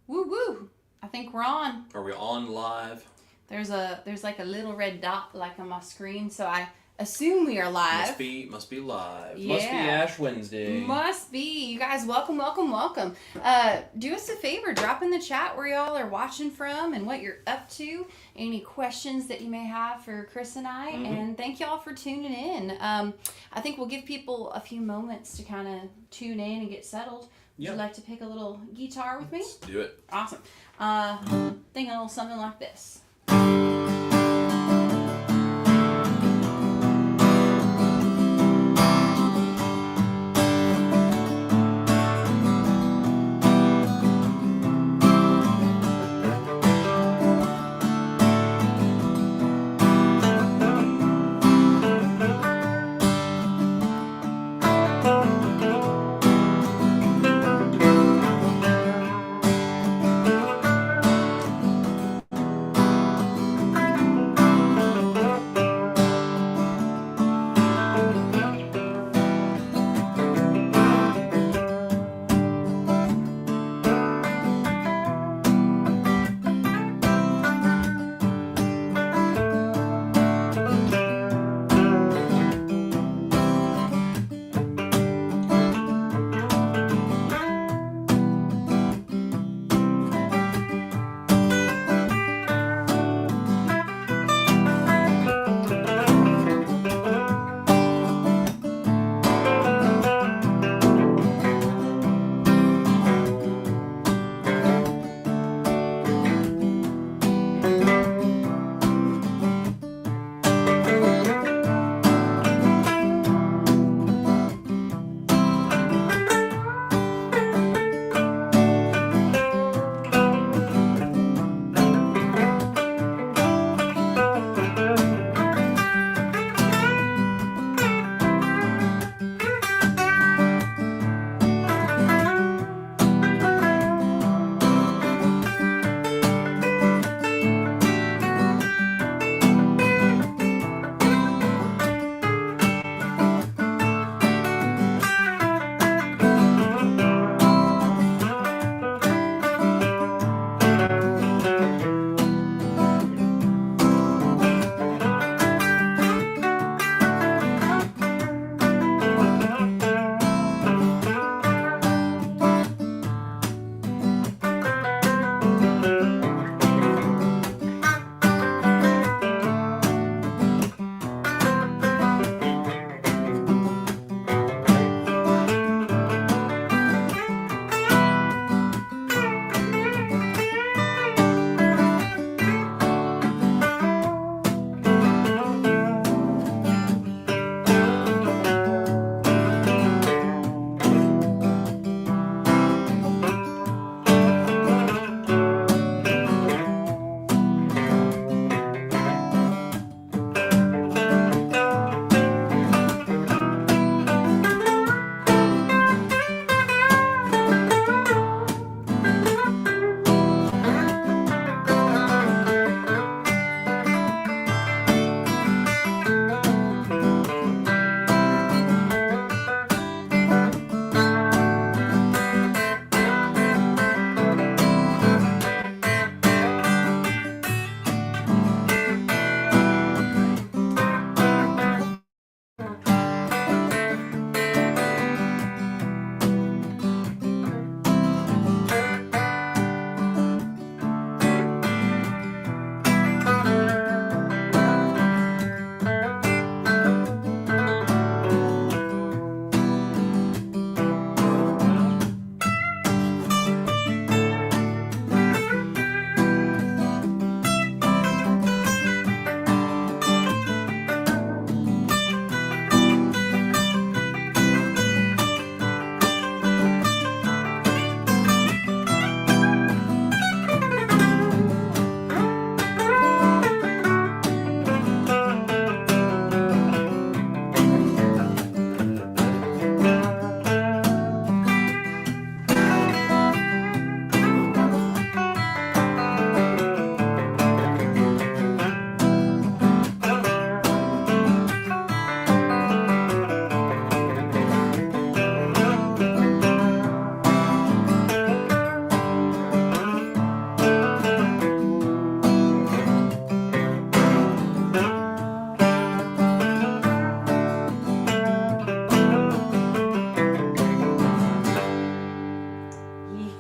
Woo woo! I think we're on. Are we on live? There's like a little red dot like on my screen, so I assume we are live. Must be live. Yeah. Must be Ash Wednesday. Must be. You guys, welcome. Do us a favor, drop in the chat where y'all are watching from and what you're up to. Any questions that you may have for Chris and I, and thank y'all for tuning in. I think we'll give people a few moments to kind of tune in and get settled. Would you like to pick a little guitar with me? Let's do it. Awesome. Think a little something like this.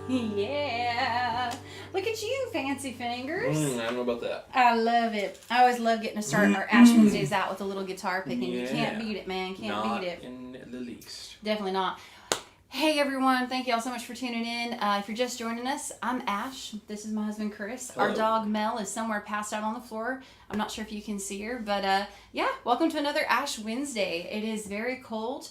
Yeah. Look at you, fancy fingers. I don't know about that. I love it. I always love getting to start our Ash Wednesdays out with a little guitar picking. You can't Yeah. beat it, man. Can't Not beat it. in the least. Definitely not. Hey everyone, thank you all so much for tuning in. If you're just joining us, I'm Ash. This is my husband Chris. Hello. Our dog Mel is somewhere passed out on the floor. I'm not sure if you can see her, but yeah, welcome to another Ash Wednesday. It is very cold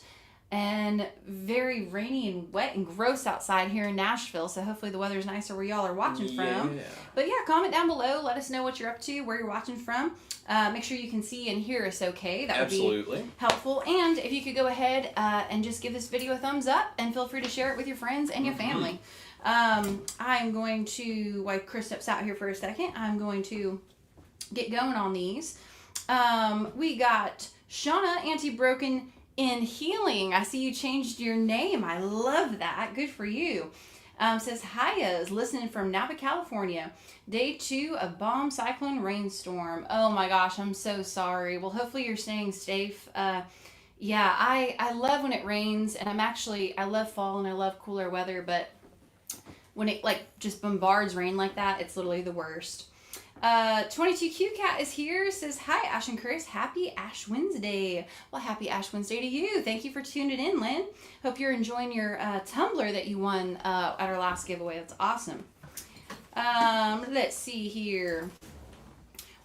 and very rainy and wet and gross outside here in Nashville, so hopefully the weather's nicer where y'all are watching from. Yeah. But yeah, comment down below. Let us know what you're up to, where you're watching from. Make sure you can see and hear us okay. That would Absolutely. be helpful. And if you could go ahead and just give this video a thumbs up and feel free to share it with your friends and your family. I'm going to, while Chris steps out here for a second, I'm going to get going on these. We got Shauna Anti-Broken in Healing. I see you changed your name. I love that. Good for you. Says, Hiya, listening from Napa, California. Day 2 of bomb cyclone rainstorm. Oh my gosh, I'm so sorry. Well, hopefully you're staying safe. Yeah, I love when it rains, and I love fall and I love cooler weather, but when it just bombards rain like that, it's literally the worst. 22Q Cat is here, says, hi, Ash and Chris. Happy Ash Wednesday. Well, happy Ash Wednesday to you. Thank you for tuning in, Lynn. Hope you're enjoying your tumbler that you won at our last giveaway. That's awesome. Let's see here.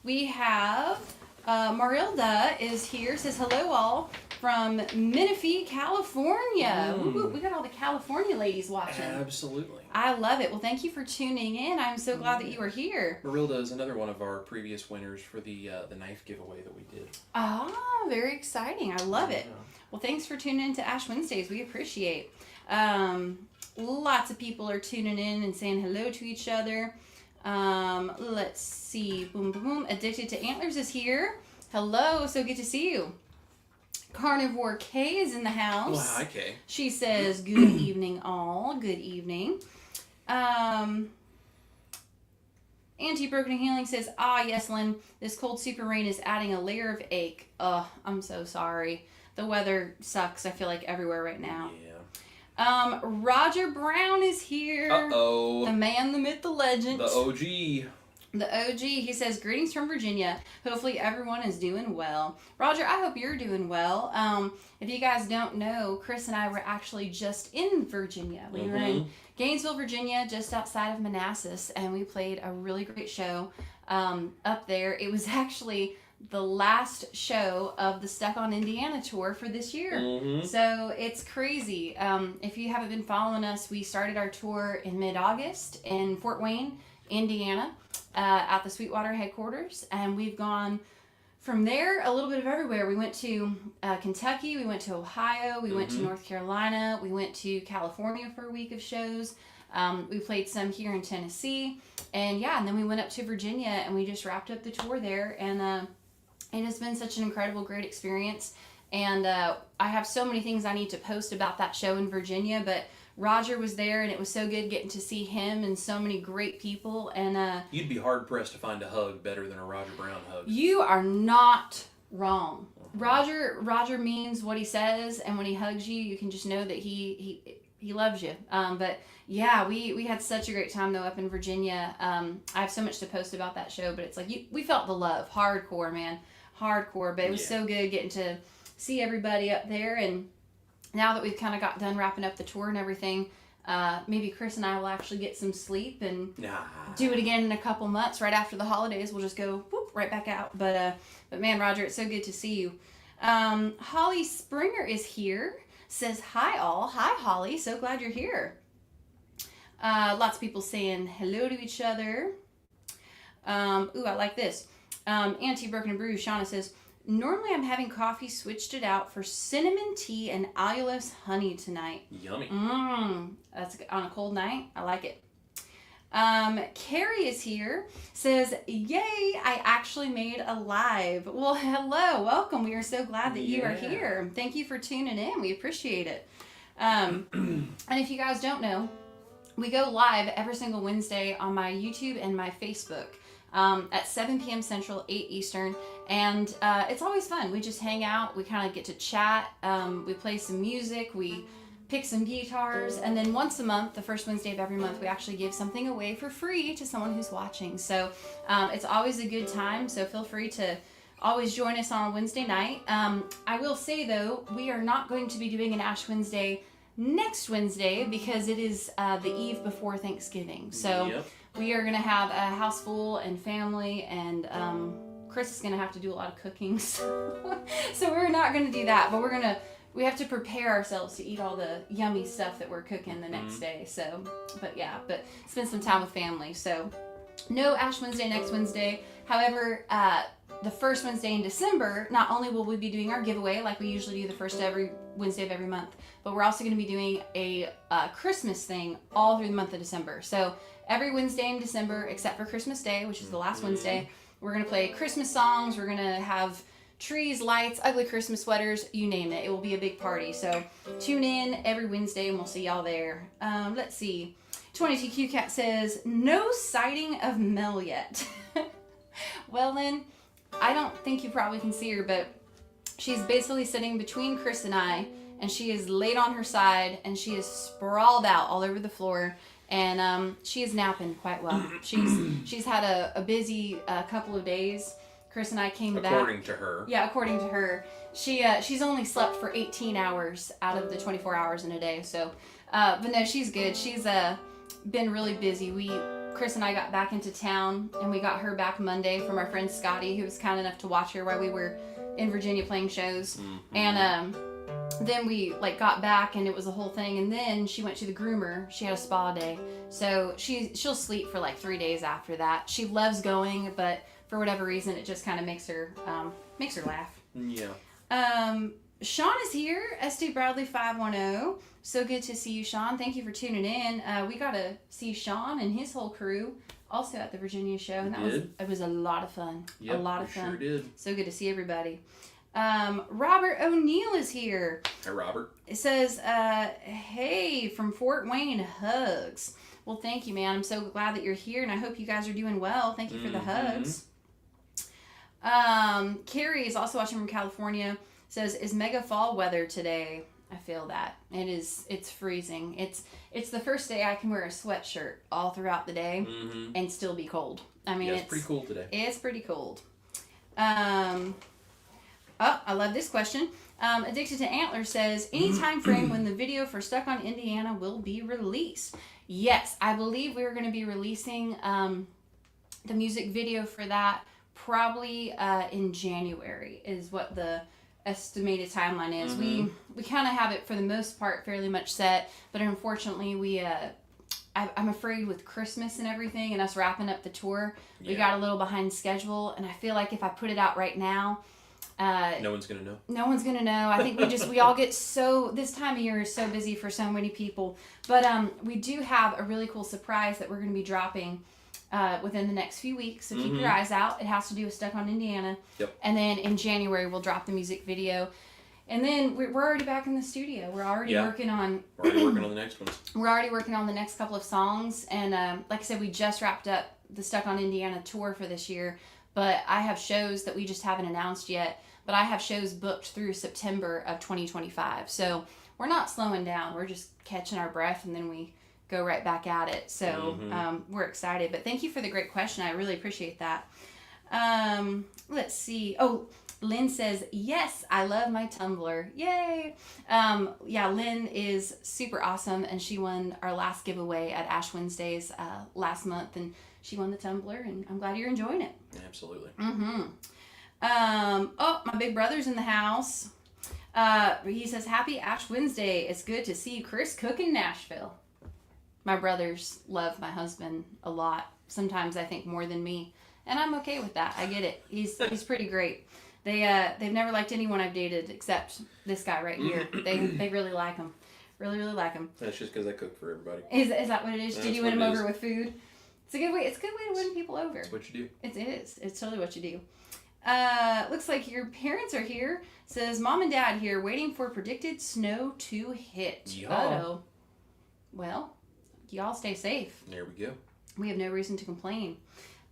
We have Marilda is here, says, hello all from Menifee, California. Ooh, we got all the California ladies watching. Absolutely. I love it. Well, thank you for tuning in. I'm so glad that you are here. Marilda is another one of our previous winners for the knife giveaway that we did. Ah, very exciting. I love it. Yeah. Well, thanks for tuning in to Ash Wednesdays. We appreciate. Lots of people are tuning in and saying hello to each other. Let's see. Boom, boom, boom. Addicted to Antlers is here. Hello. So good to see you. Carnivore K is in the house. Well, hi, Kay. She says, good evening all. Good evening. Anti-Broken Healing says, yes, Lynn, this cold super rain is adding a layer of ache. I'm so sorry. The weather sucks, I feel like, everywhere right now. Yeah. Roger Brown is here. Uh-oh. The man, the myth, the legend. The OG. The OG, he says, greetings from Virginia. Hopefully everyone is doing well. Roger, I hope you're doing well. If you guys don't know, Chris and I were actually just in Virginia. We were in Gainesville, Virginia, just outside of Manassas, and we played a really great show up there. It was actually the last show of the Stuck on Indiana tour for this year. So it's crazy. If you haven't been following us, we started our tour in mid-August in Fort Wayne, Indiana, at the Sweetwater headquarters, and we've gone from there a little bit of everywhere. We went to Kentucky, we went to Ohio, we went to North Carolina, we went to California for a week of shows. We played some here in Tennessee, and yeah, and then we went up to Virginia, and we just wrapped up the tour there, and it has been such an incredible, great experience. And I have so many things I need to post about that show in Virginia, but Roger was there, and it was so good getting to see him and so many great people. And You'd be hard-pressed to find a hug better than a Roger Brown hug. you are not wrong. Roger means what he says, and when he hugs you, you can just know that he loves you. But yeah, we had such a great time though up in Virginia. I have so much to post about that show, but it's like we felt the love, hardcore, man, hardcore. But it was so good getting to see everybody up there, and now that we've kind of got done wrapping up the tour and everything, maybe Chris and I will actually get some sleep and do it again in a couple months. Right after the holidays, we'll just go whoop, right back out. But man, Roger, it's so good to see you. Holly Springer is here. Says, hi all. Hi, Holly. So glad you're here. Lots of people saying hello to each other. Ooh, I like this. Anti-Broken and Brew, Shauna says, normally I'm having coffee, switched it out for cinnamon tea and allulose honey tonight. Yummy. That's on a cold night. I like it. Carrie is here, says, yay, I actually made a live. Well, hello, welcome. We are so glad that you are here. Thank you for tuning in. We appreciate it. And if you guys don't know, we go live every single Wednesday on my YouTube and my Facebook. At 7 p.m. Central, 8 Eastern, and it's always fun. We just hang out, we kind of get to chat, we play some music, we pick some guitars, and then once a month, the first Wednesday of every month, we actually give something away for free to someone who's watching. So it's always a good time, so feel free to always join us on a Wednesday night. I will say, though, we are not going to be doing an Ash Wednesday next Wednesday because it is the eve before Thanksgiving. So we are going to have a house full and family, and Chris is going to have to do a lot of cooking. So we're not going to do that, but we have to prepare ourselves to eat all the yummy stuff that we're cooking the next day. So, but spend some time with family. So no Ash Wednesday next Wednesday. However, the first Wednesday in December, not only will we be doing our giveaway like we usually do the first every Wednesday of every month, but we're also going to be doing a Christmas thing all through the month of December. So every Wednesday in December, except for Christmas Day, which is the last Wednesday, we're going to play Christmas songs. We're going to have trees, lights, ugly Christmas sweaters, you name it. It will be a big party. So tune in every Wednesday and we'll see y'all there. Let's see. 22Q Cat says, no sighting of Mel yet. Well, Lynn, I don't think you probably can see her, but she's basically sitting between Chris and I, and she is laid on her side, and she is sprawled out all over the floor, and she is napping quite well. She's had a busy couple of days. Chris and I came back. According to her. Yeah, according to her. She's only slept for 18 hours out of the 24 hours in a day. So, but no, she's good. She's been really busy. Chris and I got back into town, and we got her back Monday from our friend Scotty, who was kind enough to watch her while we were in Virginia playing shows. And then we got back, and it was a whole thing. And then she went to the groomer. She had a spa day, so she'll sleep for 3 days after that. She loves going, but for whatever reason, it just kind of makes her laugh. Yeah. Sean is here, SD Bradley 510. So good to see you, Sean. Thank you for tuning in. We got to see Sean and his whole crew also at the Virginia show, and it was a lot of fun. Yep, a lot of fun. Sure did. So good to see everybody. Robert O'Neill is here. Hey, Robert. It says, hey, from Fort Wayne, hugs. Well, thank you, man. I'm so glad that you're here, and I hope you guys are doing well. Thank you for the hugs. Carrie is also watching from California. Says, is mega fall weather today? I feel that. It's freezing. It's the first day I can wear a sweatshirt all throughout the day and still be cold. I mean, it's pretty cool today. It's pretty cold. I love this question. Addicted to Antlers says, any time frame when the video for Stuck on Indiana will be released? Yes, I believe we're going to be releasing the music video for that probably in January is what the estimated timeline is. We kind of have it for the most part fairly much set, but unfortunately I'm afraid with Christmas and everything and us wrapping up the tour, we got a little behind schedule, and I feel like if I put it out right now, no one's gonna know. No one's gonna know. I think we all get this time of year is so busy for so many people. But we do have a really cool surprise that we're gonna be dropping within the next few weeks. So keep your eyes out. It has to do with Stuck on Indiana. Yep. And then in January we'll drop the music video. And then we're already back in the studio. We're already working on. We're already working on the next ones. We're already working on the next couple of songs. And like I said, we just wrapped up the Stuck on Indiana tour for this year. But I have shows that we just haven't announced yet. But I have shows booked through September of 2025. So we're not slowing down. We're just catching our breath, and then we go right back at it. So we're excited. But thank you for the great question. I really appreciate that. Let's see. Oh, Lynn says, yes, I love my Tumblr. Yay. Lynn is super awesome, and she won our last giveaway at Ash Wednesdays last month, and she won the Tumblr, and I'm glad you're enjoying it. Absolutely. My big brother's in the house. He says, happy Ash Wednesday. It's good to see Chris cook in Nashville. My brothers love my husband a lot. Sometimes I think more than me. And I'm okay with that. I get it. He's pretty great. They've never liked anyone I've dated except this guy right here. They really like him. Really, really like him. That's just because I cook for everybody. Is that what it is? That's Did you win him over with food? It's a good way to win people over. That's what you do. It is. It's totally what you do. Looks like your parents are here. Says mom and dad here waiting for predicted snow to hit. Yeah. Uh-oh. Well, y'all stay safe. There we go. We have no reason to complain.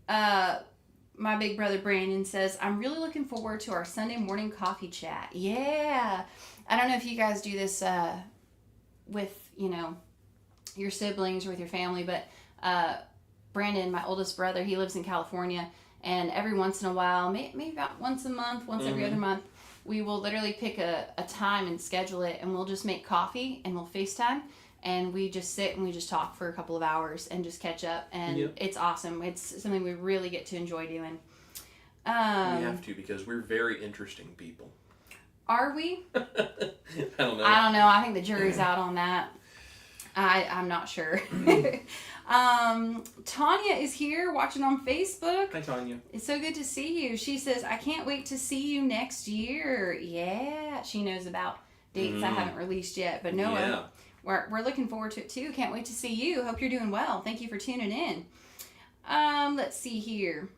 My big brother Brandon says, I'm really looking forward to our Sunday morning coffee chat. Yeah. I don't know if you guys do this with, your siblings or with your family, but Brandon, my oldest brother, he lives in California, and every once in a while, maybe about once a month, once every other month, we will literally pick a time and schedule it, and we'll just make coffee and we'll FaceTime, and we just sit and we just talk for a couple of hours and just catch up, and it's awesome. It's something we really get to enjoy doing. We have to, because we're very interesting people. Are we? I don't know. I think the jury's out on that. I'm not sure. Tanya is here watching on Facebook. Hi, Tanya. It's so good to see you. She says, I can't wait to see you next year. Yeah. She knows about dates I haven't released yet. But Noah, we're looking forward to it too. Can't wait to see you. Hope you're doing well. Thank you for tuning in. Let's see here.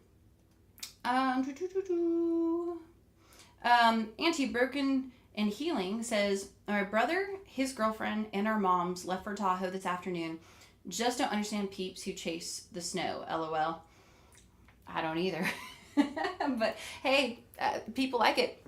Auntie Broken and Healing says, our brother, his girlfriend, and our moms left for Tahoe this afternoon. Just don't understand peeps who chase the snow. LOL. I don't either. But hey, people like it.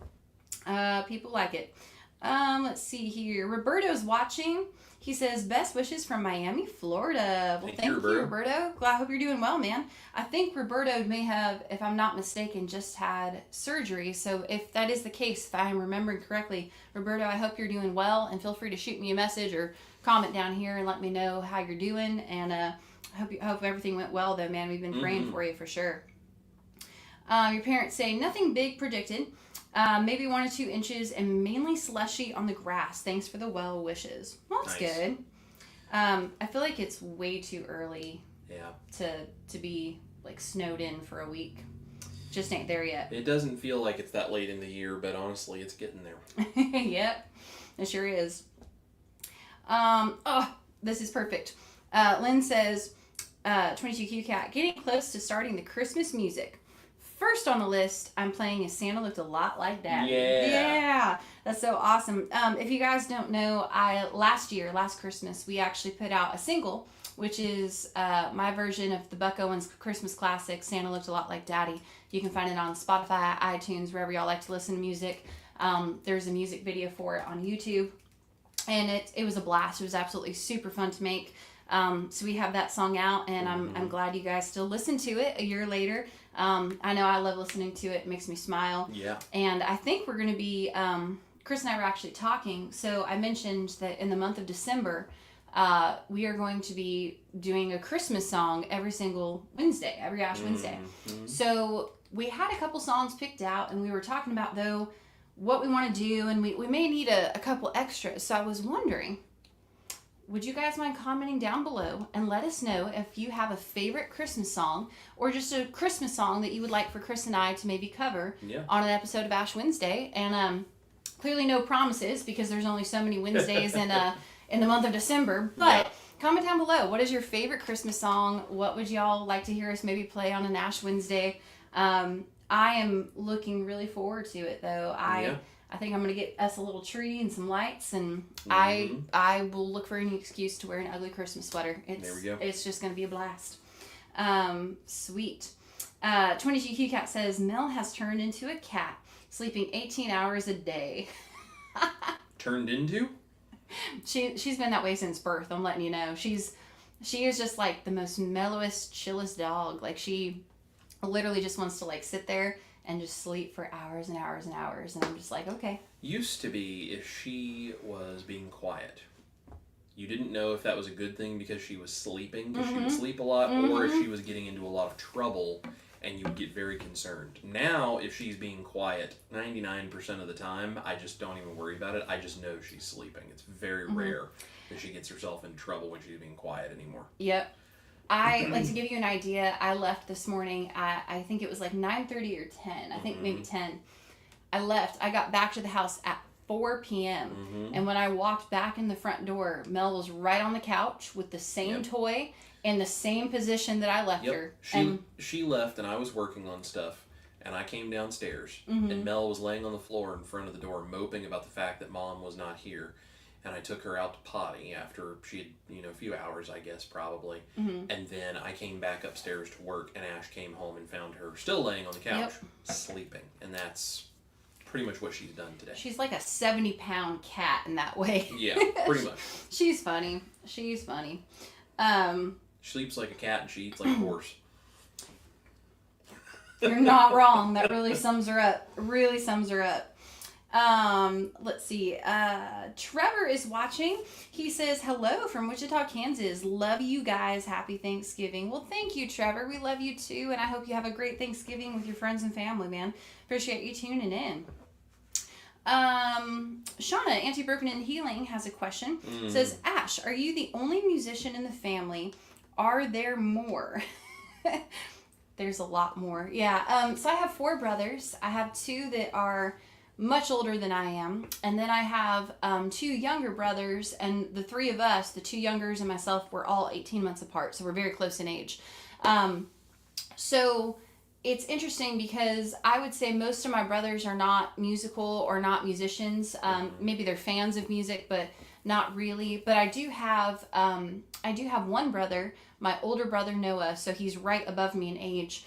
People like it. Let's see here. Roberto's watching. He says, best wishes from Miami, Florida. Well, thank you, Roberto. Well, I hope you're doing well, man. I think Roberto may have, if I'm not mistaken, just had surgery. So if that is the case, if I'm remembering correctly, Roberto, I hope you're doing well. And feel free to shoot me a message or comment down here and let me know how you're doing. And I hope everything went well, though, man. We've been praying for you for sure. Your parents say, nothing big predicted. Maybe 1 or 2 inches and mainly slushy on the grass. Thanks for the well wishes. Well, that's good. I feel like it's way too early to be like snowed in for a week. Just ain't there yet. It doesn't feel like it's that late in the year, but honestly, it's getting there. Yep, it sure is. This is perfect. Lynn says, 22Q Cat, getting close to starting the Christmas music. First on the list, I'm playing a Santa Looked a Lot Like Daddy. Yeah. That's so awesome. If you guys don't know, last Christmas, we actually put out a single, which is my version of the Buck Owens Christmas classic, Santa Looked a Lot Like Daddy. You can find it on Spotify, iTunes, wherever y'all like to listen to music. There's a music video for it on YouTube. And it was a blast. It was absolutely super fun to make. So we have that song out, and I'm glad you guys still listen to it a year later. I know I love listening to it. It makes me smile. Yeah. And I think we're going to be, Chris and I were actually talking. So I mentioned that in the month of December, we are going to be doing a Christmas song every single Wednesday, every Ash Wednesday. So we had a couple songs picked out, and we were talking about, though, what we want to do, and we may need a couple extras. So I was wondering, would you guys mind commenting down below and let us know if you have a favorite Christmas song or just a Christmas song that you would like for Chris and I to maybe cover on an episode of Ash Wednesday? And clearly no promises, because there's only so many Wednesdays in the month of December. But comment down below. What is your favorite Christmas song? What would y'all like to hear us maybe play on an Ash Wednesday? I am looking really forward to it, though. I think I'm going to get us a little tree and some lights, and I will look for any excuse to wear an ugly Christmas sweater. There we go. It's just going to be a blast. Sweet. 22Q Cat says, Mel has turned into a cat, sleeping 18 hours a day. Turned into? She's been that way since birth, I'm letting you know. She is just like the most mellowest, chillest dog. Like, she literally just wants to like sit there and just sleep for hours and hours and hours. And I'm just like, okay. Used to be, if she was being quiet, you didn't know if that was a good thing because she was sleeping, because she would sleep a lot, or if she was getting into a lot of trouble, and you would get very concerned. Now, if she's being quiet 99% of the time, I just don't even worry about it. I just know she's sleeping. It's very rare that she gets herself in trouble when she's being quiet anymore. Yep. Like, to give you an idea, I left this morning at, I think it was like 9:30 or 10. I think maybe 10. I left. I got back to the house at 4 p.m. And when I walked back in the front door, Mel was right on the couch with the same toy in the same position that I left her. She left, and I was working on stuff, and I came downstairs, and Mel was laying on the floor in front of the door, moping about the fact that Mom was not here. And I took her out to potty after she had, a few hours, I guess, probably. And then I came back upstairs to work, and Ash came home and found her still laying on the couch, sleeping. And that's pretty much what she's done today. She's like a 70-pound cat in that way. Yeah, pretty much. She's funny. She's funny. She sleeps like a cat and she eats like a horse. You're not wrong. That really sums her up. Let's see. Trevor is watching. He says, hello from Wichita, Kansas. Love you guys. Happy Thanksgiving. Well, thank you, Trevor. We love you too. And I hope you have a great Thanksgiving with your friends and family, man. Appreciate you tuning in. Shauna, Anti-Broken and Healing, has a question. Says, Ash, are you the only musician in the family? Are there more? There's a lot more. Yeah. So I have 4 brothers. I have 2 that are much older than I am. And then I have 2 younger brothers. And the 3 of us, the 2 youngers and myself, we're all 18 months apart. So we're very close in age. So it's interesting because I would say most of my brothers are not musical or not musicians. Maybe they're fans of music, but not really. But I do have one brother, my older brother Noah, so he's right above me in age.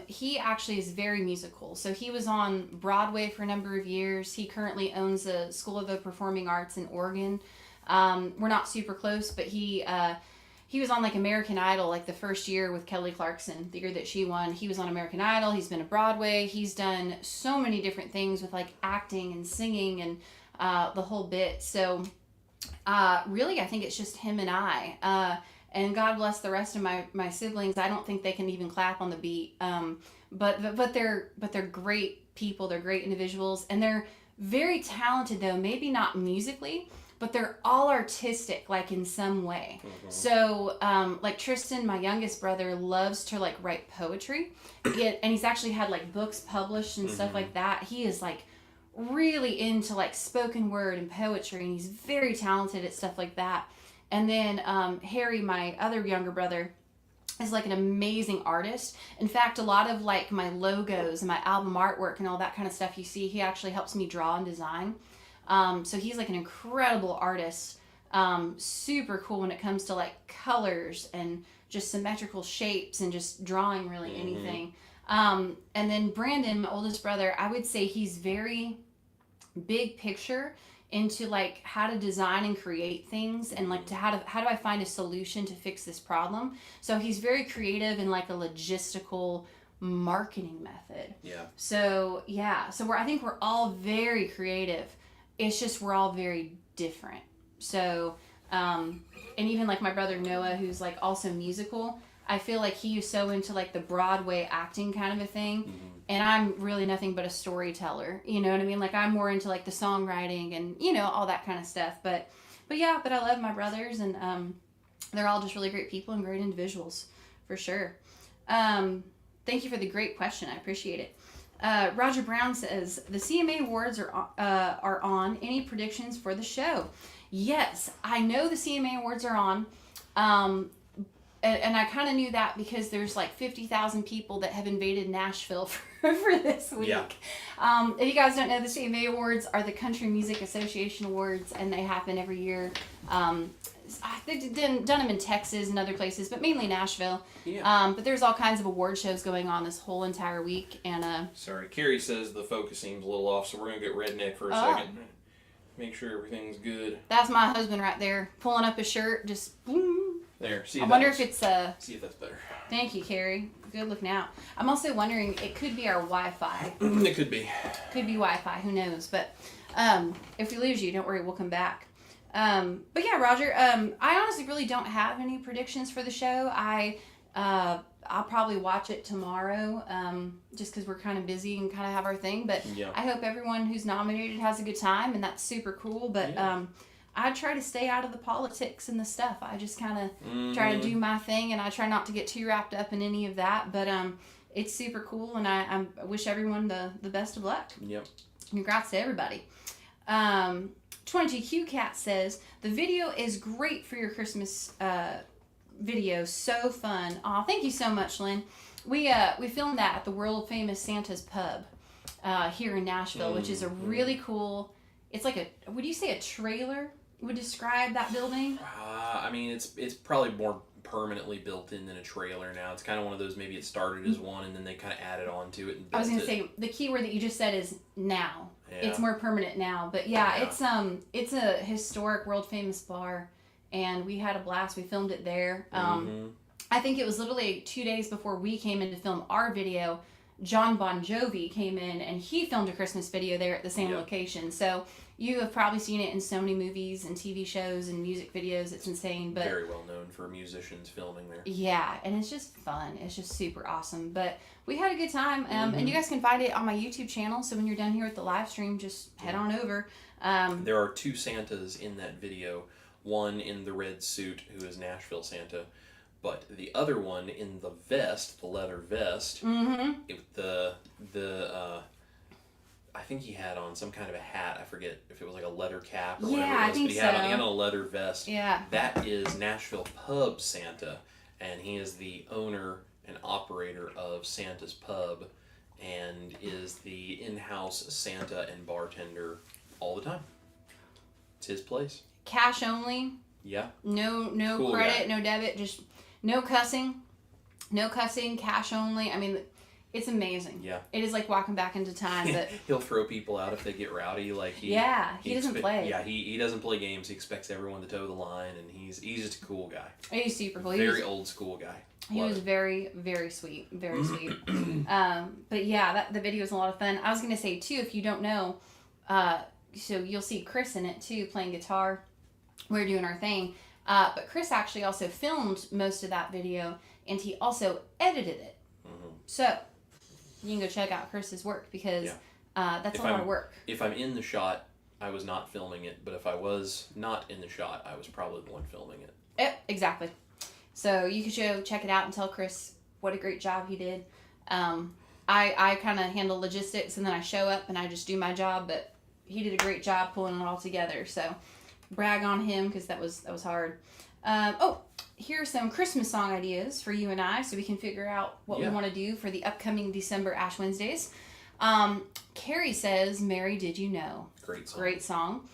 He actually is very musical. So he was on Broadway for a number of years. He currently owns a School of the Performing Arts in Oregon. We're not super close, but he was on like American Idol like the first year with Kelly Clarkson, the year that she won. He was on American Idol. He's been to Broadway. He's done so many different things with like acting and singing and the whole bit. So really, I think it's just him and I. And God bless the rest of my siblings. I don't think they can even clap on the beat. But they're great people. They're great individuals, and they're very talented though. Maybe not musically, but they're all artistic, like in some way. So, like Tristan, my youngest brother, loves to like write poetry, and he's actually had like books published and stuff like that. He is like really into like spoken word and poetry, and he's very talented at stuff like that. And then Harry, my other younger brother, is like an amazing artist. In fact, a lot of like my logos and my album artwork and all that kind of stuff you see, he actually helps me draw and design. So he's like an incredible artist. Super cool when it comes to like colors and just symmetrical shapes and just drawing really anything. And then Brandon, my oldest brother, I would say he's very big picture into like how to design and create things and like how do I find a solution to fix this problem. So he's very creative in like a logistical marketing method. Yeah. So yeah, so I think we're all very creative. It's just we're all very different. So and even like my brother Noah, who's like also musical, I feel like he's so into like the Broadway acting kind of a thing. And I'm really nothing but a storyteller, you know what I mean? Like I'm more into like the songwriting and, you know, all that kind of stuff. But I love my brothers, and they're all just really great people and great individuals for sure. Thank you for the great question. I appreciate it. Roger Brown says, the CMA Awards are on. Any predictions for the show? Yes, I know the CMA Awards are on. And I kind of knew that because there's like 50,000 people that have invaded Nashville for this week. Yeah. If you guys don't know, the CMA Awards are the Country Music Association Awards, and they happen every year. They've done them in Texas and other places, but mainly Nashville. Yeah. But there's all kinds of award shows going on this whole entire week. And Sorry, Carrie says the focus seems a little off, so we're going to get redneck for a second. Make sure everything's good. That's my husband right there, pulling up his shirt, just boom. There. See. I wonder if it's See if that's better. Thank you, Carrie. Good looking out. I'm also wondering, it could be our Wi-Fi. It could be. Could be Wi-Fi. Who knows? But if we lose you, don't worry. We'll come back. But yeah, Roger. I honestly really don't have any predictions for the show. I'll probably watch it tomorrow, just because we're kind of busy and kind of have our thing. But Yeah. I hope everyone who's nominated has a good time, and that's super cool. But I try to stay out of the politics and the stuff. I just kind of try to do my thing, and I try not to get too wrapped up in any of that. But it's super cool, and I wish everyone the best of luck. Yep. Congrats to everybody. 22Q Cat says, the video is great for your Christmas video. So fun. Aw, thank you so much, Lynn. We filmed that at the world famous Santa's Pub here in Nashville, which is a really cool, it's like would you say a trailer would describe that building? I mean, it's probably more permanently built in a trailer now. It's kind of one of those, maybe it started as one and then they kind of added on to it and built I was going it. to say, the key word that you just said is now. Yeah. It's more permanent now. But yeah, it's a historic, world famous bar, and we had a blast. We filmed it there. I think it was literally 2 days before we came in to film our video. John Bon Jovi came in and he filmed a Christmas video there at the same location. So you have probably seen it in so many movies and TV shows and music videos. It's insane. But very well known for musicians filming there. yeah, and it's just fun. It's just super awesome. But we had a good time. And you guys can find it on my YouTube channel. So when you're done here with the live stream, just head on over. There are 2 Santas in that video. One in the red suit, who is Nashville Santa. But the other one in the vest, the leather vest, I think he had on some kind of a hat. I forget if it was like a leather cap or whatever it was. I think but he so. had on a leather vest. Yeah. That is Nashville Pub Santa, and he is the owner and operator of Santa's Pub, and is the in-house Santa and bartender all the time. It's his place. Cash only. Yeah. No Cool credit, guy. no debit, just no cussing, cash only. I mean, it's amazing. Yeah. It is like walking back into time. But He'll throw people out if they get rowdy. Like he doesn't play. Yeah, he doesn't play games. He expects everyone to toe the line, and he's just a cool guy. He's super cool. Very old school guy. He was very, very sweet. Very sweet. But yeah, the video was a lot of fun. I was going to say, too, if you don't know, so you'll see Chris in it, too, playing guitar. We're doing our thing. But Chris actually also filmed most of that video, and he also edited it. So you can go check out Chris's work, because that's a lot of work. If I'm in the shot, I was not filming it. But if I was not in the shot, I was probably the one filming it. Yep, exactly. So you could go check it out and tell Chris what a great job he did. I kind of handle logistics, and then I show up and I just do my job, but he did a great job pulling it all together. So brag on him, because that was hard. Here are some Christmas song ideas for you and I, so we can figure out what we want to do for the upcoming December Ash Wednesdays. Carrie says, "Mary, did you know?" Great song.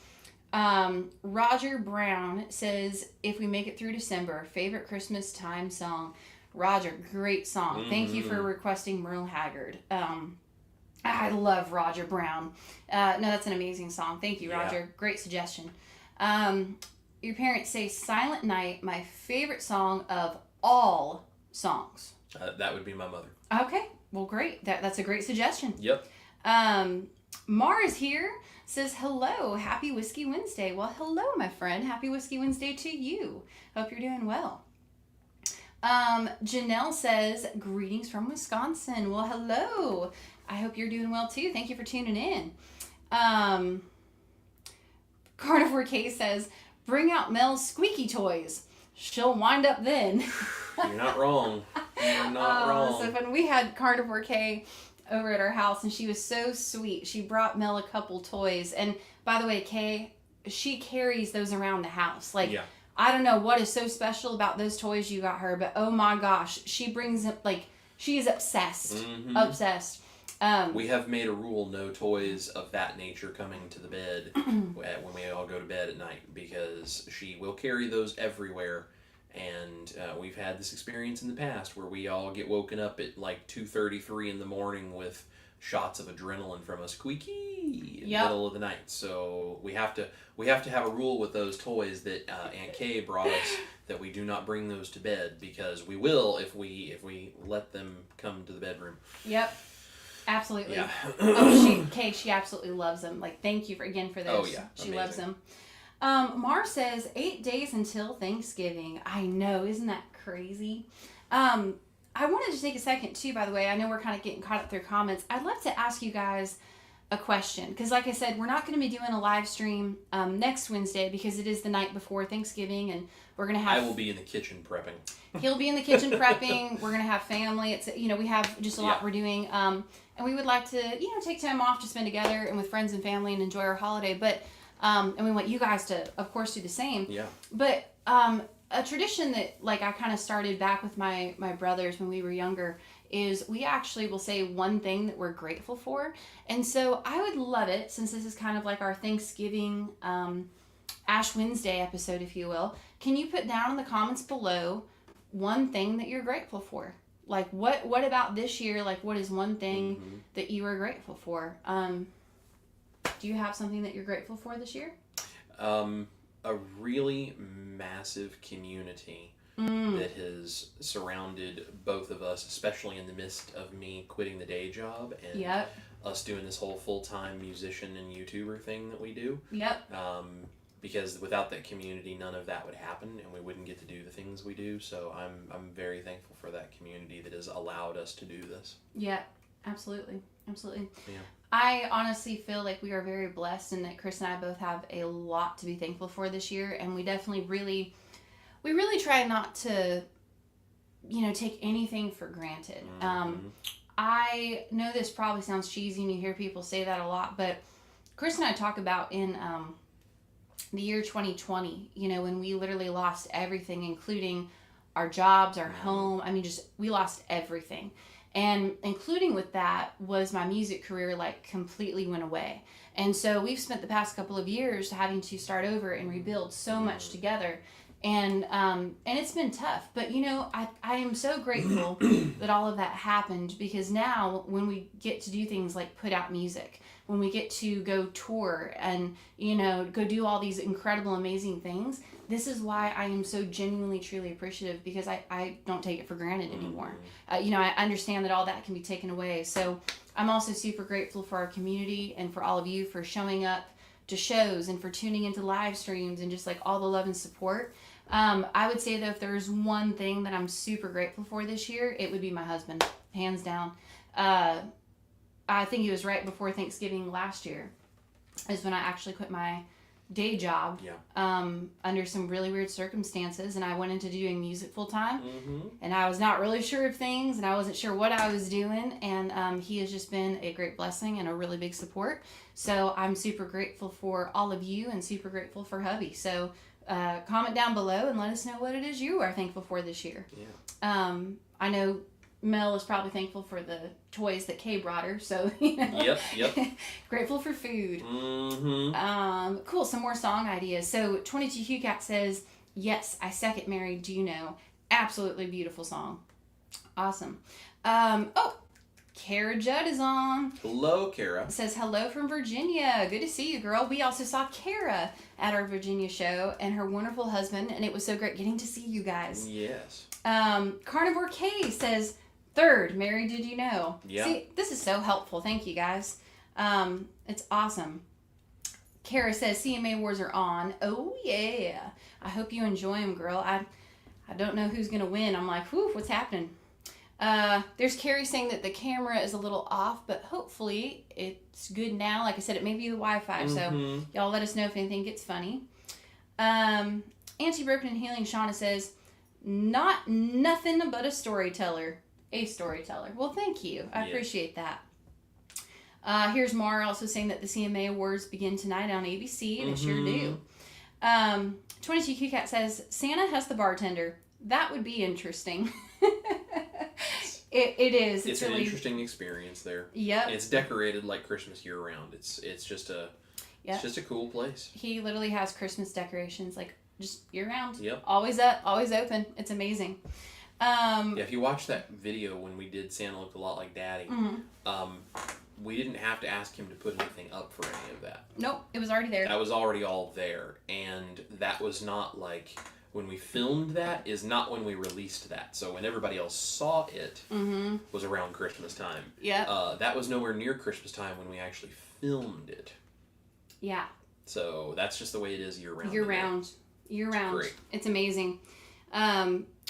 Roger Brown says, "If we make it through December, favorite Christmas time song." Roger, great song. Thank you for requesting Merle Haggard. I love Roger Brown. No, that's an amazing song. Thank you, Roger. Yeah. Great suggestion. Your parents say "Silent Night," my favorite song of all songs. That would be my mother. Okay, well, great. That's a great suggestion. Yep. Mars here says, "Hello, happy Whiskey Wednesday." Well, hello, my friend. Happy Whiskey Wednesday to you. Hope you're doing well. Janelle says, "Greetings from Wisconsin." Well, hello. I hope you're doing well too. Thank you for tuning in. Carnivore K says, "Bring out Mel's squeaky toys. She'll wind up then." You're not wrong. You're not wrong. So when we had Carnivore K over at our house, and she was so sweet, she brought Mel a couple toys. And by the way, Kay, she carries those around the house. Like, I don't know what is so special about those toys you got her, but oh my gosh, she brings them, like, she is obsessed. Obsessed. We have made a rule: no toys of that nature coming to the bed when we all go to bed at night, because she will carry those everywhere. And we've had this experience in the past where we all get woken up at like 2:33 in the morning with shots of adrenaline from a squeaky in the middle of the night. So we have to have a rule with those toys that Aunt Kay brought us, that we do not bring those to bed, because we will if we let them come to the bedroom. Yep. Absolutely. Yeah. Kay, she absolutely loves them. Like, thank you again for those. Oh, yeah. She Amazing. loves them. Mar says, 8 days until Thanksgiving. I know. Isn't that crazy? I wanted to take a second, too, by the way. I know we're kind of getting caught up through comments. I'd love to ask you guys a question, because like I said, we're not going to be doing a live stream next Wednesday, because it is the night before Thanksgiving, and we're going to have... I will be in the kitchen prepping. He'll be in the kitchen prepping. We're going to have family. It's, we have just a lot we're doing. And we would like to, take time off to spend together and with friends and family and enjoy our holiday. But, and we want you guys to, of course, do the same. Yeah. But a tradition that, like, I kind of started back with my brothers when we were younger is we actually will say one thing that we're grateful for. And so I would love it, since this is kind of like our Thanksgiving Ash Wednesday episode, if you will. Can you put down in the comments below one thing that you're grateful for. Like, what about this year? Like, what is one thing that you are grateful for? Do you have something that you're grateful for this year? A really massive community that has surrounded both of us, especially in the midst of me quitting the day job and Yep. us doing this whole full-time musician and YouTuber thing that we do. Yep. Because without that community, none of that would happen, and we wouldn't get to do the things we do. So I'm very thankful for that community that has allowed us to do this. Yeah, absolutely. Absolutely. Yeah. I honestly feel like we are very blessed and that Chris and I both have a lot to be thankful for this year, and we definitely really try not to, take anything for granted. I know this probably sounds cheesy and you hear people say that a lot, but Chris and I talk about in the year 2020, when we literally lost everything, including our jobs, our home. I mean, we lost everything. And including with that was my music career, like, completely went away. And so we've spent the past couple of years having to start over and rebuild so much together. And it's been tough, but I am so grateful that all of that happened, because now when we get to do things like put out music, when we get to go tour and go do all these incredible, amazing things, this is why I am so genuinely, truly appreciative, because I don't take it for granted anymore. I understand that all that can be taken away. So I'm also super grateful for our community and for all of you for showing up to shows and for tuning into live streams and just like all the love and support. I would say, though, if there's one thing that I'm super grateful for this year, it would be my husband, hands down. I think it was right before Thanksgiving last year is when I actually quit my day job under some really weird circumstances, and I went into doing music full time. And I was not really sure of things, and I wasn't sure what I was doing, and he has just been a great blessing and a really big support. So I'm super grateful for all of you and super grateful for hubby. So comment down below and let us know what it is you are thankful for this year. I know Mel is probably thankful for the toys that Kay brought her, so Yep. Grateful for food. Cool. Some more song ideas. So 22 Cat says, "Yes, I second Married. Do you know? Absolutely beautiful song. Awesome." Kara Judd is on. Hello, Kara. Says hello from Virginia. Good to see you, girl. We also saw Kara at our Virginia show and her wonderful husband, and it was so great getting to see you guys. Yes. Carnivore K says, "Third, Mary, did you know?" Yeah. See, this is so helpful. Thank you, guys. It's awesome. Kara says, "CMA Awards are on." Oh, yeah. I hope you enjoy them, girl. I don't know who's going to win. I'm like, whew, what's happening? There's Carrie saying that the camera is a little off, but hopefully it's good now. Like I said, it may be the Wi-Fi, so y'all let us know if anything gets funny. Anti-Broken and Healing Shauna says, nothing but a storyteller. A storyteller. Well, thank you. I appreciate that. Here's Mara also saying that the CMA Awards begin tonight on ABC, and it sure do. 22 Cat says, "Santa has the bartender." That would be interesting. It is. It's really an interesting experience there. Yep. It's decorated like Christmas year round. It's just a cool place. He literally has Christmas decorations like just year round. Yep. Always up, always open. It's amazing. If you watch that video when we did Santa Looked a Lot Like Daddy, we didn't have to ask him to put anything up for any of that. Nope, it was already there. That was already all there, and that was not like when we filmed that is not when we released that. So when everybody else saw it was around Christmas time. Yeah. That was nowhere near Christmas time when we actually filmed it. Yeah. So that's just the way it is year round. Year round. Great. It's amazing.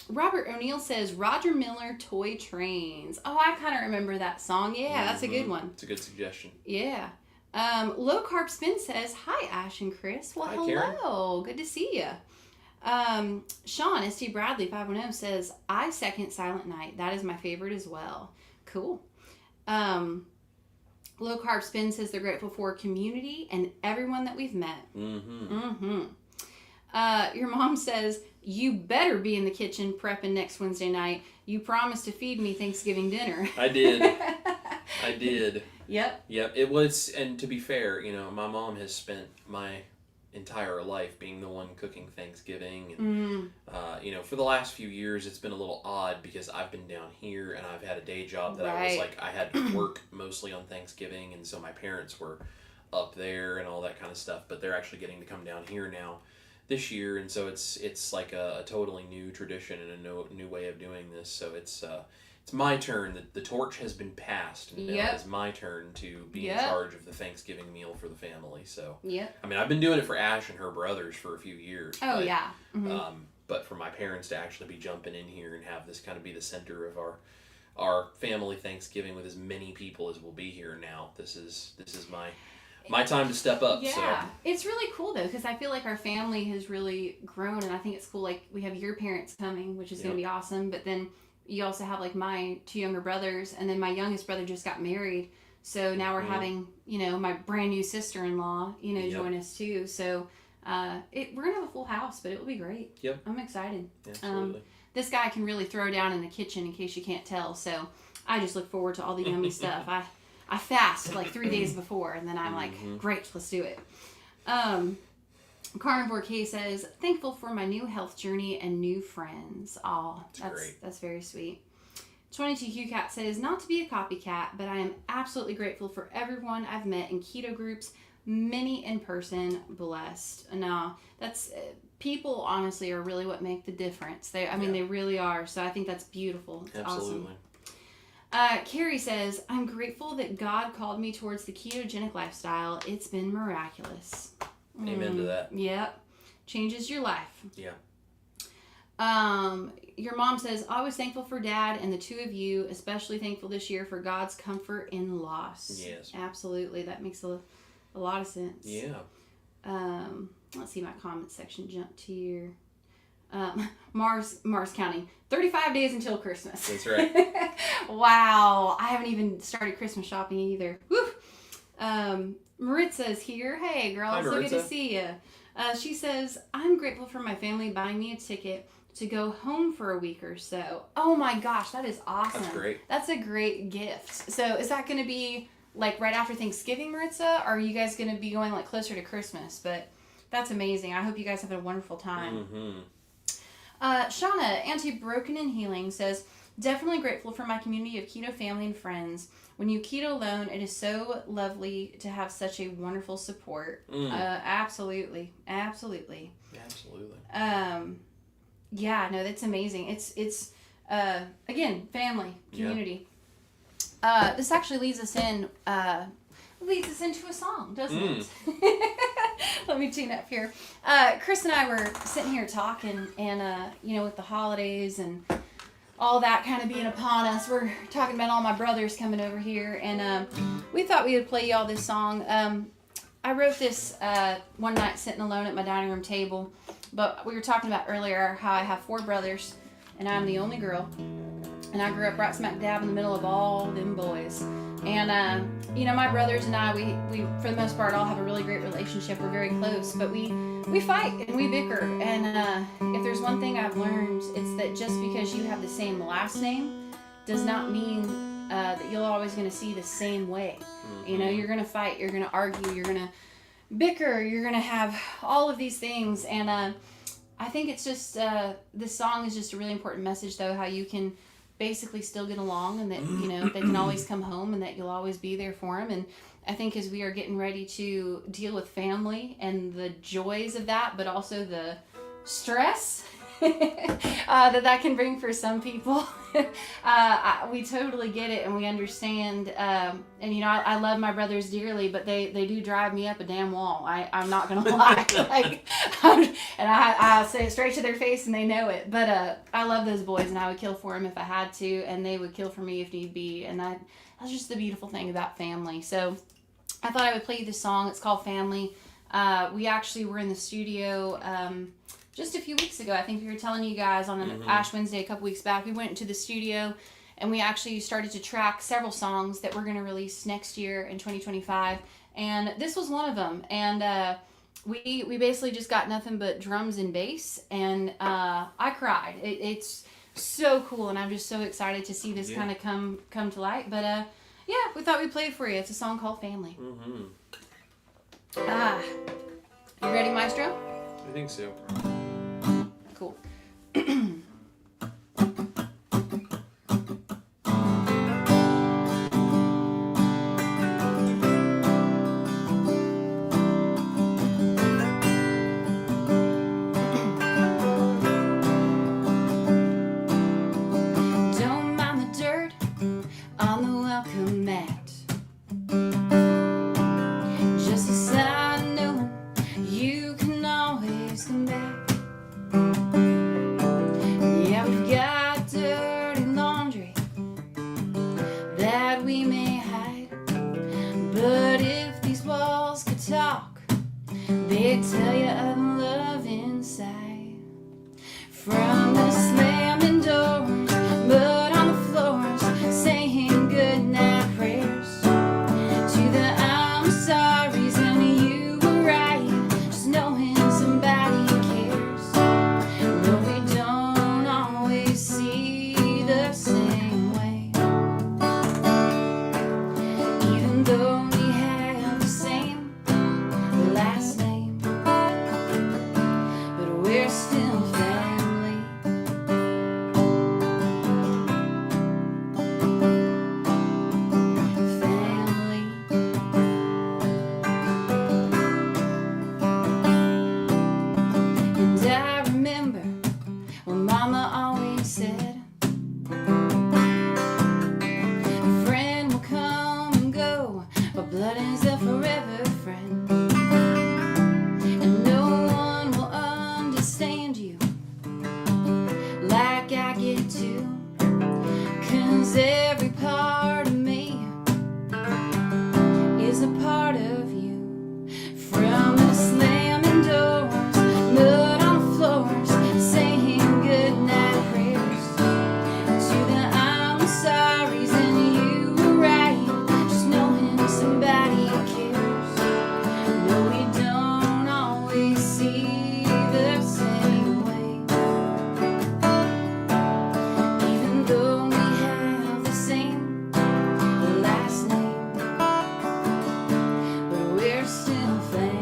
Robert O'Neill says, "Roger Miller, Toy Trains." Oh, I kind of remember that song. Yeah, that's a good one. It's a good suggestion. Yeah. Low Carb Spin says, "Hi, Ash and Chris." Well, Hi, hello. Karen. Good to see you. Sean S.T. Bradley 510 says, "I second Silent Night. That is my favorite as well." Cool. Low Carb Spin says they're grateful for community and everyone that we've met. Your mom says, "You better be in the kitchen prepping next Wednesday night. You promised to feed me Thanksgiving dinner." I did. I did. Yep. Yep. It was, and to be fair, my mom has spent my entire life being the one cooking Thanksgiving. And, for the last few years, it's been a little odd because I've been down here and I've had a day job that I had to work mostly on Thanksgiving. And so my parents were up there and all that kind of stuff, but they're actually getting to come down here now this year. And so it's like a totally new tradition and a new way of doing this. So it's my turn. The torch has been passed, and now it's my turn to be in charge of the Thanksgiving meal for the family. So, I mean, I've been doing it for Ash and her brothers for a few years. Oh, but, but for my parents to actually be jumping in here and have this kind of be the center of our family Thanksgiving with as many people as will be here now, this is my time to step up. Yeah, so. It's really cool though, because I feel like our family has really grown, and I think it's cool. Like, we have your parents coming, which is going to be awesome, but then you also have like my two younger brothers, and then my youngest brother just got married, so now we're having my brand new sister-in-law join us too. So we're gonna have a full house, but it will be great. Yep, I'm excited. Absolutely. This guy can really throw down in the kitchen, in case you can't tell. So I just look forward to all the yummy stuff. I fast like 3 days before, and then I'm like, great, let's do it. Carnivore K says, thankful for my new health journey and new friends. Aw, that's very sweet. 22Q Cat says, not to be a copycat, but I am absolutely grateful for everyone I've met in keto groups, many in person, blessed. No, that's people honestly are really what make the difference. They really are. So I think that's beautiful. It's absolutely awesome. Carrie says, I'm grateful that God called me towards the ketogenic lifestyle. It's been miraculous. Amen to that. Yep. Changes your life. Yeah. Your mom says, always thankful for Dad and the two of you, especially thankful this year for God's comfort in loss. Yes. Absolutely. That makes a lot of sense. Yeah. Let's see, my comment section jumped here. Mars counting. 35 days until Christmas. That's right. Wow. I haven't even started Christmas shopping either. Woo! Maritza's here. Hey, girl. Hi, So Maritza. good to see you. She says, I'm grateful for my family buying me a ticket to go home for a week or so. Oh my gosh, that is awesome. That's great. That's a great gift. So is that going to be like right after Thanksgiving, Maritza? Or are you guys going to be going like closer to Christmas? But that's amazing. I hope you guys have a wonderful time. Shauna, Anti-Broken and Healing says, definitely grateful for my community of keto family and friends. When you keto alone, it is so lovely to have such a wonderful support. Absolutely. Yeah, no, that's amazing. It's again, family, community. Yeah. This actually leads us into a song, doesn't it? Let me tune up here. Chris and I were sitting here talking, and with the holidays and all that kind of being upon us, we're talking about all my brothers coming over here, and we thought we would play y'all this song. I wrote this one night sitting alone at my dining room table, but we were talking about earlier how I have 4 brothers, and I'm the only girl, and I grew up right smack dab in the middle of all them boys. And my brothers and I, we for the most part all have a really great relationship. We're very close, but we fight and we bicker. And if there's one thing I've learned, it's that just because you have the same last name does not mean that you're always going to see the same way. You're going to fight, you're going to argue, you're going to bicker, you're going to have all of these things. And I think it's just this song is just a really important message, though, how you can basically still get along, and that they can always come home, and that you'll always be there for them. And I think as we are getting ready to deal with family and the joys of that, but also the stress that can bring for some people, we totally get it, and we understand. I love my brothers dearly, but they do drive me up a damn wall. I'm not gonna lie. And I'll say it straight to their face, and they know it. But I love those boys, and I would kill for them if I had to, and they would kill for me if need be. And that's just the beautiful thing about family. So I thought I would play you this song. It's called Family. We actually were in the studio just a few weeks ago. I think we were telling you guys on an Ash Wednesday a couple weeks back. We went into the studio, and we actually started to track several songs that we're going to release next year in 2025. And this was one of them. And we basically just got nothing but drums and bass, and I cried. It's so cool, and I'm just so excited to see this kind of come to light. But we thought we'd play it for you. It's a song called Family. You ready, Maestro? I think so. Cool. Don't mind the dirt on the welcome mat. Just a sign knowing you can always come back. Yeah, we've got dirty laundry that we may hide, but if these walls could talk, they'd tell you of the love inside. From the slamming doors, mud on the floors, saying goodnight prayers, to the I'm sorry's and you were right, just knowing somebody cares. No, we don't always see the same way, even though we have the same last name, but we're still family. Family. And I remember when Mama always said, a friend will come and go, but blood is a forever friend. And no one will understand you like I get to, 'cause every part of me is a part of you. From the slamming doors, mud on the floors, saying goodnight prayers, to the I'm sorry's and you were right, just knowing somebody cares. No, we don't always see the same way, even though we have the same last name, but we're still family.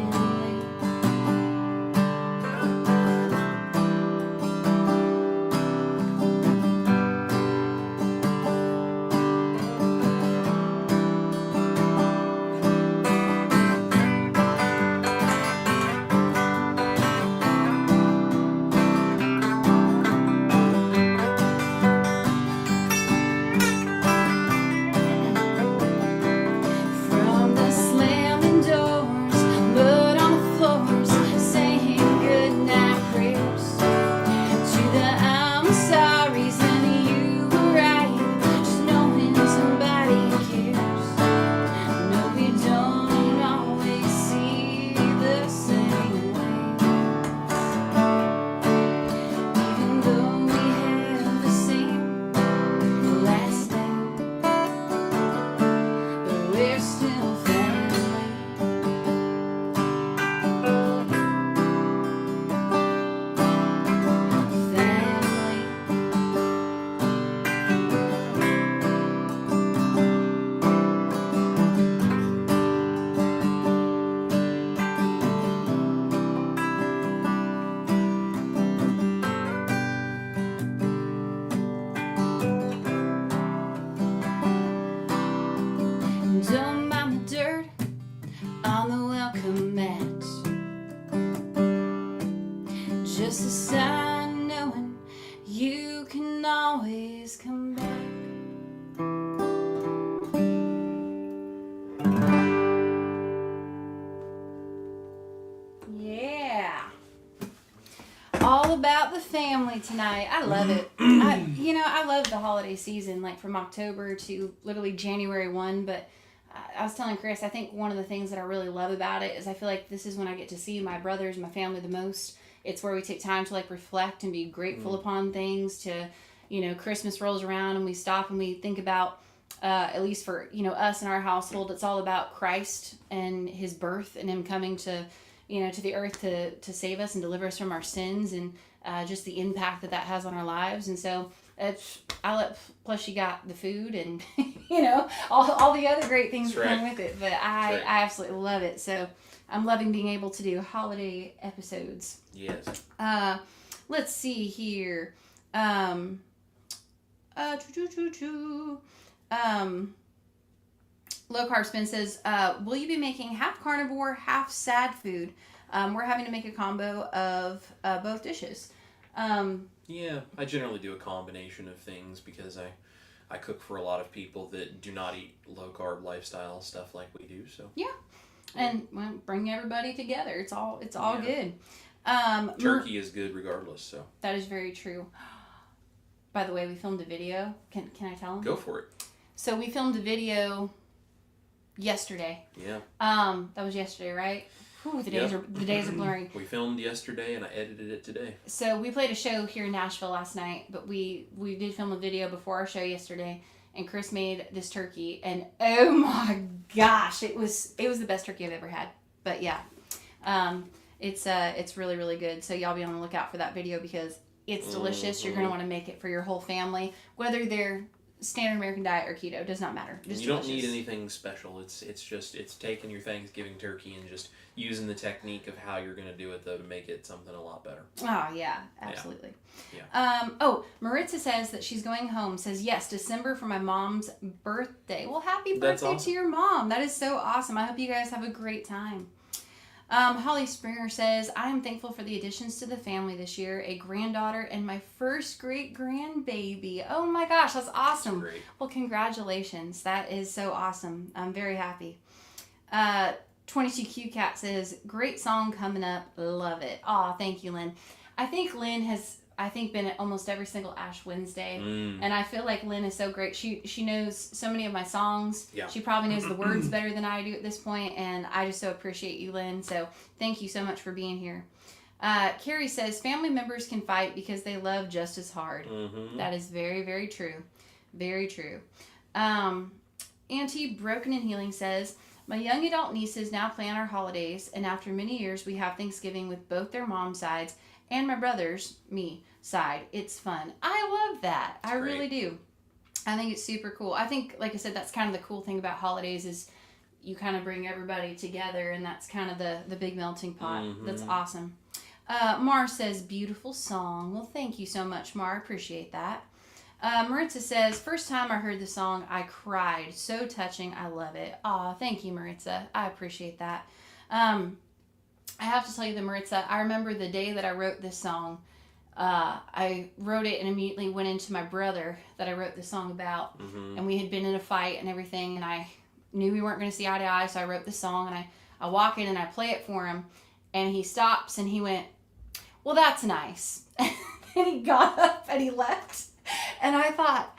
From the slamming doors, mud on the floors, saying goodnight prayers, to the I'm sorry's and you were right, just knowing somebody cares. No, we don't always see the same way, even though we have the same last name, but we're still family. Family. Don't mind the dirt on the welcome mat. Just a sign knowing you can always come back. Yeah. All about the family tonight. I love it. I love the holiday season, like from October to literally January 1. But I was telling Chris, I think one of the things that I really love about it is I feel like this is when I get to see my brothers, my family the most. It's where we take time to like reflect and be grateful upon things. To, Christmas rolls around and we stop and we think about, at least for, us in our household, it's all about Christ and his birth and him coming to the earth to save us and deliver us from our sins, and just the impact that has on our lives. And so Plus you got the food and you know all the other great things That's that come right. with it. But I absolutely love it. So I'm loving being able to do holiday episodes. Yes. Let's see here. Low Carb Spin says, will you be making half carnivore, half sad food? We're having to make a combo of both dishes. Yeah, I generally do a combination of things because I cook for a lot of people that do not eat low carb lifestyle stuff like we do. So yeah, and well, bring everybody together. It's all good. Turkey is good regardless. So that is very true. By the way, we filmed a video. Can I tell them? go for it. So we filmed a video yesterday. Yeah. That was yesterday, right? Whew, the days are blurring. We filmed yesterday and I edited it today. So we played a show here in Nashville last night, but we did film a video before our show yesterday, and Chris made this turkey, and oh my gosh, it was the best turkey I've ever had. But yeah, it's really, really good. So y'all be on the lookout for that video because it's delicious. You're gonna want to make it for your whole family, whether they're standard American diet or keto, does not matter. Just you don't delicious. need anything special. It's taking your Thanksgiving turkey and just using the technique of how you're going to do it though to make it something a lot better. Oh yeah, absolutely. Yeah. Maritza says that she's going home. Says yes, December for my mom's birthday. Well, happy That's birthday awesome. to your mom. That is so awesome. I hope you guys have a great time. Holly Springer says, I am thankful for the additions to the family this year, a granddaughter and my first great grandbaby. Oh my gosh, that's awesome. Great. Well, congratulations. That is so awesome. I'm very happy. 22Q Cat says, great song coming up. Love it. Aw, thank you, Lynn. I think Lynn has been at almost every single Ash Wednesday. And I feel like Lynn is so great. She knows so many of my songs. Yeah. She probably knows the words better than I do at this point, and I just so appreciate you, Lynn. So thank you so much for being here. Carrie says, family members can fight because they love just as hard. Mm-hmm. That is very, very true. Very true. Auntie Broken and Healing says, my young adult nieces now plan our holidays, and after many years, we have Thanksgiving with both their mom sides and my brother's, me, side. It's fun. I love that. I really do. I think it's super cool. I think, like I said, that's kind of the cool thing about holidays is you kind of bring everybody together, and that's kind of the big melting pot. Mm-hmm. That's awesome. Mar says, beautiful song. Well, thank you so much, Mar. Appreciate that. Maritza says, first time I heard the song, I cried. So touching. I love it. Aw, thank you, Maritza. I appreciate that. I have to tell you that, Maritza, I remember the day that I wrote this song. I wrote it and immediately went into my brother that I wrote this song about. Mm-hmm. And we had been in a fight and everything, and I knew we weren't going to see eye to eye, so I wrote this song, and I walk in and I play it for him, and he stops and he went, well, that's nice. And he got up and he left. And I thought,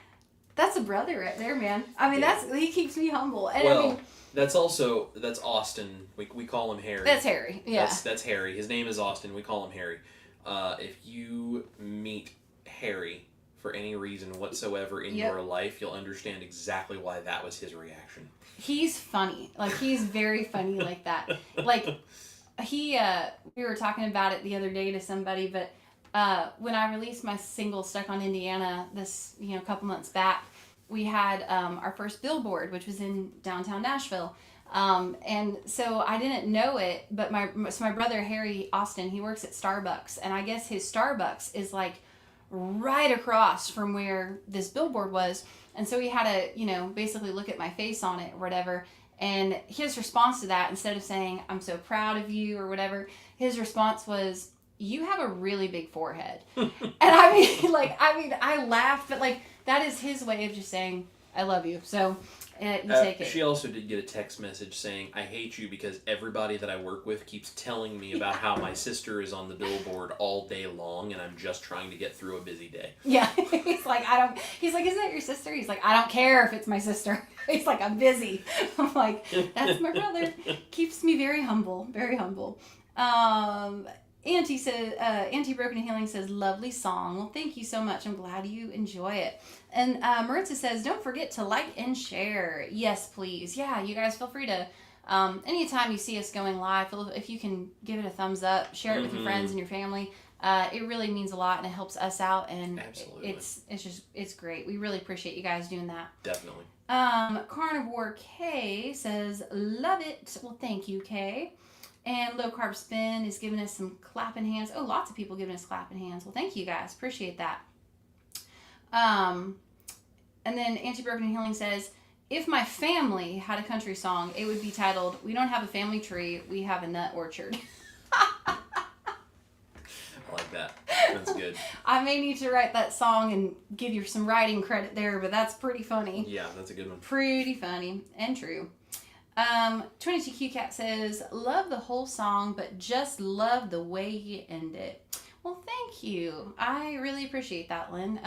that's a brother right there, man. I mean, he keeps me humble. And well, I mean, that's Austin. We call him Harry. that's Harry. Yeah. That's Harry. His name is Austin. We call him Harry. If you meet Harry for any reason whatsoever in your life, you'll understand exactly why that was his reaction. He's funny. Like, he's very funny like that. Like, we were talking about it the other day to somebody, but when I released my single Stuck on Indiana this, a couple months back, we had our first billboard, which was in downtown Nashville. And so I didn't know it, but my brother, Harry Austin, he works at Starbucks, and I guess his Starbucks is like right across from where this billboard was. And so he had to, basically look at my face on it or whatever. And his response to that, instead of saying, I'm so proud of you or whatever, his response was, you have a really big forehead. And I laughed, but that is his way of just saying, I love you. So you take it. She also did get a text message saying, I hate you because everybody that I work with keeps telling me about how my sister is on the billboard all day long and I'm just trying to get through a busy day. Yeah. He's like, is that your sister? He's like, I don't care if it's my sister. He's like, I'm busy. I'm like, that's my brother. Keeps me very humble, very humble. Auntie Broken Healing says, lovely song. Well, thank you so much. I'm glad you enjoy it. And Maritza says, don't forget to like and share. Yes, please. Yeah, you guys feel free to, anytime you see us going live, if you can give it a thumbs up, share it with your friends and your family. It really means a lot and it helps us out, and Absolutely. it's great. We really appreciate you guys doing that. Definitely. Carnivore K says, love it. Well, thank you, Kay. And Low Carb Spin is giving us some clapping hands. Oh, lots of people giving us clapping hands. Well, thank you guys. Appreciate that. And then Anti-Broken Healing says, if my family had a country song, it would be titled, We Don't Have a Family Tree, We Have a Nut Orchard. I like that. That's good. I may need to write that song and give you some writing credit there, but that's pretty funny. Yeah, that's a good one. Pretty funny and true. 22Q Cat says, love the whole song, but just love the way you end it. Well, thank you. I really appreciate that, Lynn.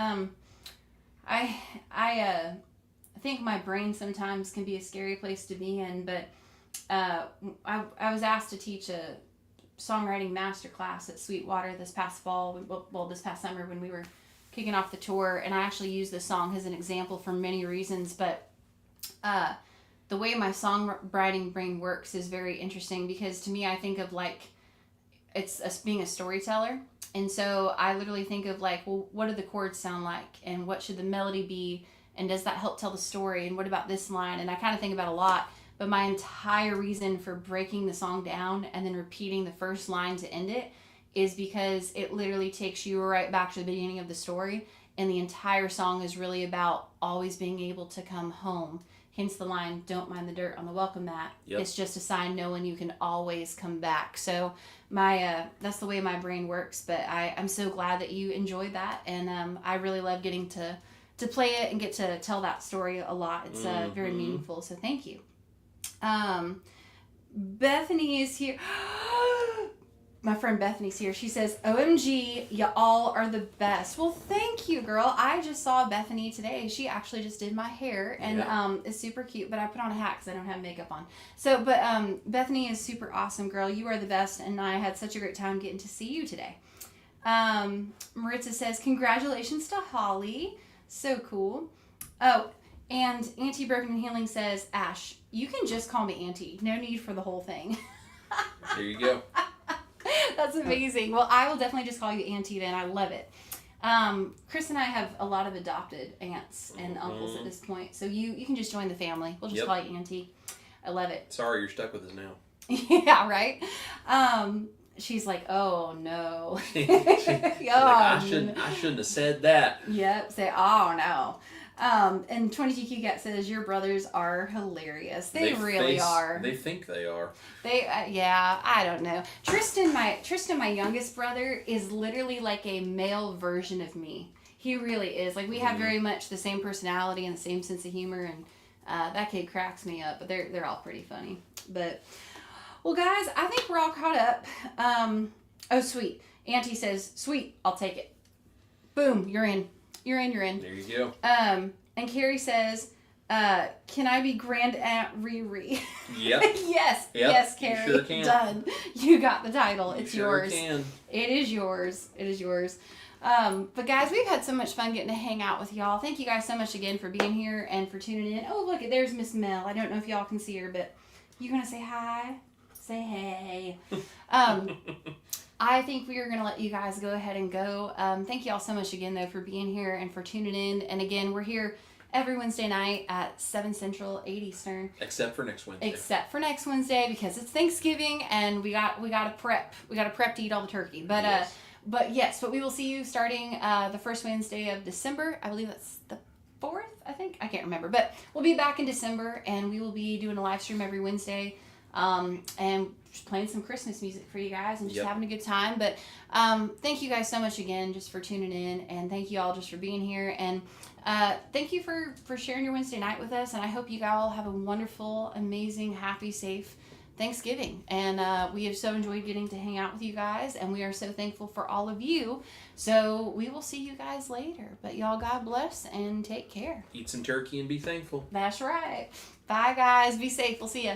I think my brain sometimes can be a scary place to be in, but I was asked to teach a songwriting masterclass at Sweetwater this past fall, this past summer when we were kicking off the tour, and I actually used this song as an example for many reasons, but the way my songwriting brain works is very interesting because to me I think of like being a storyteller, and so I literally think of like, well, what do the chords sound like and what should the melody be and does that help tell the story and what about this line, and I kind of think about a lot, but my entire reason for breaking the song down and then repeating the first line to end it is because it literally takes you right back to the beginning of the story, and the entire song is really about always being able to come home. Hence the line, don't mind the dirt on the welcome mat. Yep. It's just a sign knowing you can always come back. So that's the way my brain works, but I'm so glad that you enjoyed that, and I really love getting to play it and get to tell that story a lot. It's very meaningful, so thank you. Bethany is here. My friend Bethany's here. She says, OMG, y'all are the best. Well, thank you, girl. I just saw Bethany today. She actually just did my hair, and it's super cute, but I put on a hat because I don't have makeup on. So, but Bethany is super awesome, girl. You are the best, and I had such a great time getting to see you today. Maritza says, congratulations to Holly. So cool. Oh, and Auntie Broken Healing says, Ash, you can just call me Auntie. No need for the whole thing. There you go. That's amazing. Well, I will definitely just call you Auntie then. I love it. Chris and I have a lot of adopted aunts and uncles at this point. So you can just join the family. We'll just call you Auntie. I love it. Sorry, you're stuck with us now. Yeah, right? She's like, oh, no. I shouldn't have said that. Yep. Say, oh, no. And 22Q Cat says, your brothers are hilarious. They really are. They think they are. They, yeah, I don't know. Tristan, my youngest brother, is literally like a male version of me. He really is. Like, we have very much the same personality and the same sense of humor, and that kid cracks me up. But they're all pretty funny. But, well, guys, I think we're all caught up. Oh, sweet. Auntie says, sweet, I'll take it. Boom, you're in. You're in. There you go. And Carrie says, can I be Grand Aunt Riri? Yep. Yes, Carrie. You sure can. Done. You got the title. It's yours. Can. It is yours. But guys, we've had so much fun getting to hang out with y'all. Thank you guys so much again for being here and for tuning in. Oh, look, there's Miss Mel. I don't know if y'all can see her, but you gonna say hi? Say hey. I think we are going to let you guys go ahead and go. Thank you all so much again, though, for being here and for tuning in. And again, we're here every Wednesday night at 7 Central, 8 Eastern. Except for next Wednesday. Except for next Wednesday, because it's Thanksgiving and we got to prep. We got to prep to eat all the turkey. But but we will see you starting the first Wednesday of December. I believe that's the 4th, I think. I can't remember. But we'll be back in December, and we will be doing a live stream every Wednesday. And just playing some Christmas music for you guys and just having a good time. But thank you guys so much again just for tuning in, and thank you all just for being here, and thank you for sharing your Wednesday night with us, and I hope you all have a wonderful, amazing, happy, safe Thanksgiving. And we have so enjoyed getting to hang out with you guys, and we are so thankful for all of you. So we will see you guys later. But y'all, God bless and take care. Eat some turkey and be thankful. That's right. Bye, guys. Be safe. We'll see you.